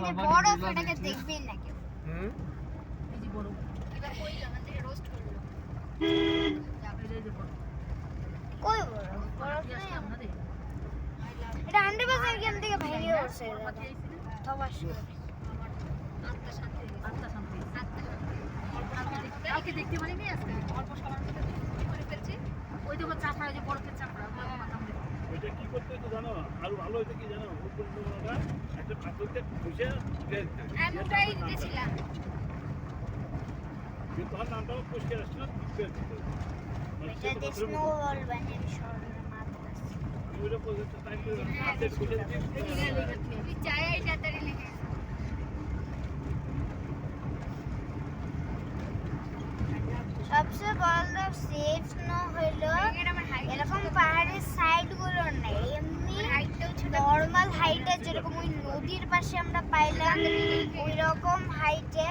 যে বরফ এটাকে দেখবেই না কেউ। এই যে বরফ এবার কই আমাদের রোস্ট করলো। এই যে বরফ কই বরফ? বরফ কি আসলাম না রে এটা 100% এখান থেকে ভেঙে পড়ছে ধবাস করে। আত্মা শান্তি কালকে দেখতে পারিনি আজকে অল্প সময়ের মধ্যে দেখতে করে ফেলছি ওই দেখো চাপড়া যে বরফের চাপড়া ওইটা কি করতে হতো জানো? আরো ভালো হতো কি জানো? উপর নোংরাটা একটা পাথরকে খুঁজে আমি ওটাই দিতেছিলাম। কিন্তু তার নামটাও পরিষ্কার আসছিল এটা দিয়ে স্নোবল বানিয়ে সরলে মারতেছে। ওইটা পর্যন্ত তাই করে হাতে খুঁজে তুই চাই এটা তাড়ি লেগে সবচেয়ে বড় সেফ ন হলো এরকম পাহাড়ের সাইড গুলো নেই, এমনি নর্মাল হাইটে যেরকম ওই নদীর পাশে আমরা পাইলাম ওই রকম হাইটে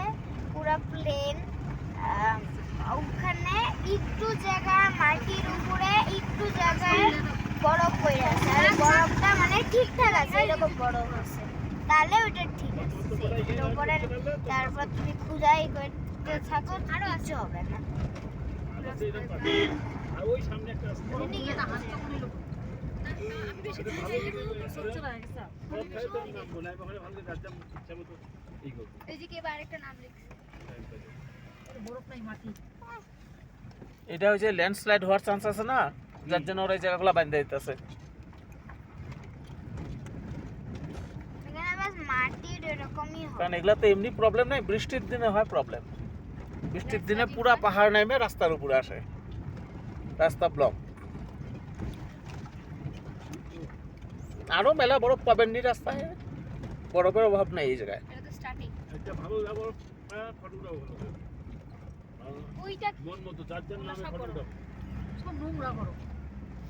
পুরো প্লেন। ওখানে একটু জায়গা মাটির উপরে একটু জায়গায় বরফ পড়ে আছে, আর বরফটা মানে ঠিকঠাক আছে, এরকম বরফ আছে, তাহলে ওটা ঠিক আছে। এটার উপরে তারপর তুমি খুঁজাই করতে থাকো আরো কিছু হবে না। আর ওই সামনে একটা রাস্তা আমি বেশি এই যে কে আরেকটা নাম লিখছে বরফ নাই মাটি এটা হচ্ছে ল্যান্ডস্লাইড হওয়ার চান্স আছে না, যার জন্য ওরা এই জায়গাগুলো বাঁধতে দিতেছে। এখানে বাস মাটির এরকমই হয়। কারণ এগুলা তো এমনি প্রবলেম নাই, বৃষ্টির দিনে হয় প্রবলেম। বৃষ্টির দিনে পুরা পাহাড় নেমে রাস্তার উপরে আসে, রাস্তা ব্লক। আরো মেলা বরফ পাবেন নি রাস্তায়, বরফের অভাব নেই এই জায়গায়। এটা তো স্টার্টিং। একটা ভালো যাবো ফটোটাও ভালো ওইটা মন মতো যার জন্য নামে ফটোটা সব নোংরা করো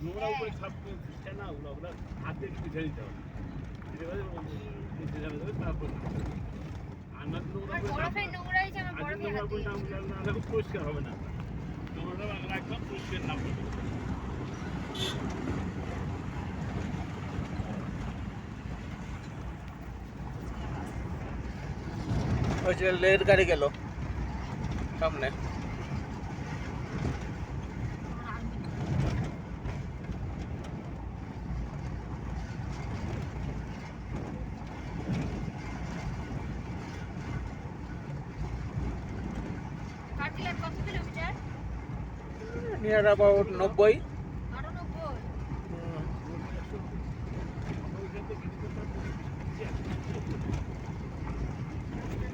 নোংরা উপরে সব ফিসছে না, ওগুলো হাতে পিছিয়ে দিতে হবে। তারপর আর না বরফে নোংরা হয়েছে, আমার বরফে হাত দিয়েছি। পরিষ্কার হবে না, নোংরাটা একদম পরিষ্কার না করলে। ওই যে লের গাড়ি গেল সামনে। কাটলেন কত কিলোমিটার? Near about 90। আরো 90।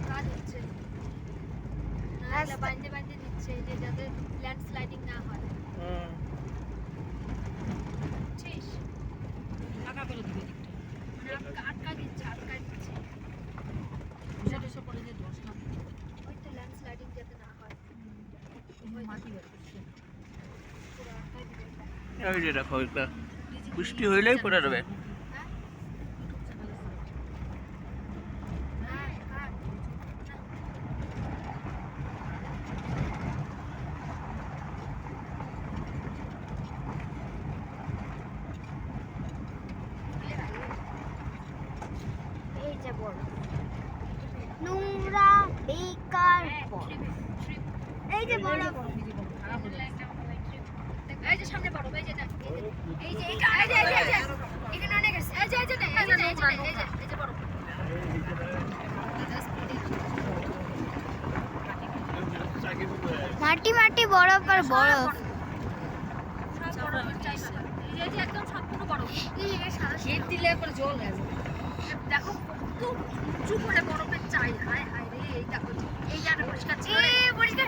কাজ হচ্ছে না, বাঁধতে বাঁধতে দিচ্ছে যে যাতে ল্যান্ডস্লাইডিং না হয়। বুঝছিস? টাকা করে দিবে দিকটা মানে আটকা দিচ্ছে। এসব করে যে দোষ না ওই তো ল্যান্ডস্লাইডিং যাতে না হয়। মাটি বের করছে পুরো আটকাই দিবে। এই যে দেখো, এটা বৃষ্টি হইলেই পড়ে যাবে। হ্যাঁ? ইউটিউব চ্যানেলে হ্যাঁ, কাট। এই যে বড় নোংরা বেকার বড়। এই যে বড় এই যে সামনে বড়, এই যে দেখ, এই যে এখানে অনেক আছে, এই যে বড় মাটি মাটি বরফ আর বরফ এই যে একদম সম্পূর্ণ বড় শীত দিলে পরে জল গেছে দেখো কত উঁচু করে বরফের চাই হায় হায় রে এই দেখো এই জায়গা পরিষ্কার ছিল পরিষ্কার।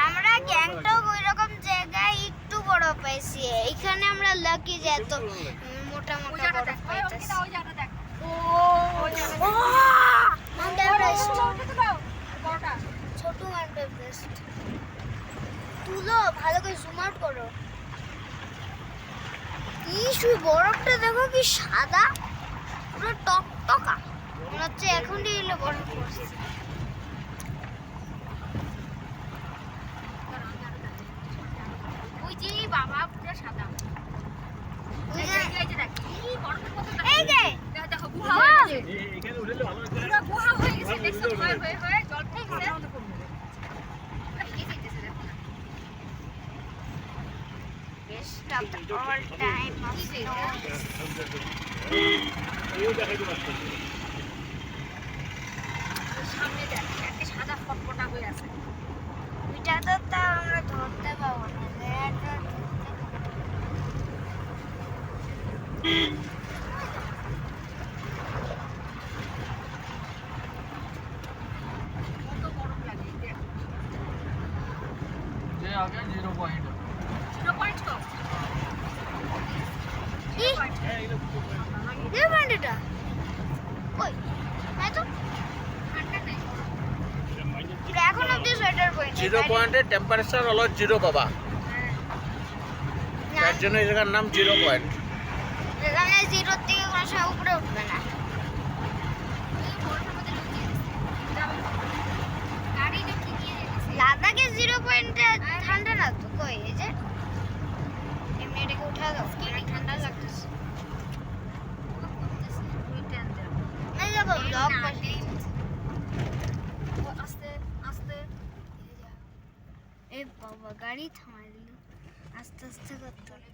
আমরা গ্যাংটক ওই রকম জায়গায় একটু বড় পাইছি, এখানে আমরা লাকি যে এত মোটা মোটা বরফ পাইতেছি। ওই জায়গাটা দেখ মাউন্ট এভারেস্ট, বড়টা ছোট মাউন্ট এভারেস্ট। তুলো ভালো করে জুম আউট করো। কি বরফটা দেখো কি সাদা, পুরো টকটকা, মনে হচ্ছে এখনই এলে বরফ পড়ছে। বাবা পুরো সাদা। ওই এই যে যে এই যে দেখ, কি বরফের মতো দেখ। এই যে দেখো, দেখো গুহা হয়ে গেছে। এখানে উঠলে ভালো হতো পুরো গুহা হয়ে গেছে, দেখছো ক্ষয় হয়ে হয়ে জল থেকে গেছে। ভেঙে যাইতেছে দেখো না। Best of the all time of snow এও দেখাইতে পারতো সামনে দেখ, একটা সাদা ফটফটা হয়ে আছে। ওইটা তো তাও আমরা ধরতে পাবো না এটা কত গরম লাগে দেখ। যে আগে 0 পয়েন্ট 0 পয়েন্ট কম। কি হ্যাঁ এগুলো বুঝতে পারি যে বান্ডিটা কই হ্যাঁ তো ঠান্ডা নেই। মাইনাস পুরো এখন অব্দি সোয়েটার পরে 0 পয়েন্টের টেম্পারেচার হলো 0 বাবা, হ্যাঁ, তার জন্য এই জায়গার নাম 0 পয়েন্ট। এখানে জিরোর থেকে কোনো সময় উপরে উঠবে না এই বরফের মধ্যে লুকিয়ে গেছে। যাবে। গাড়ি ঢুকিয়ে দিয়ে যেতেছে। লাদাখে 0 পয়েন্টে ঠান্ডা না তো কই এই যে এমনি এটাকে উঠা দাও অনেক ঠান্ডা লাগতেছে ওই ট্রেন দেখ। এই দেখো ব্লক আস্তে আস্তে এই বাবা গাড়ি থামাই দিল আস্তে আস্তে করতে হবে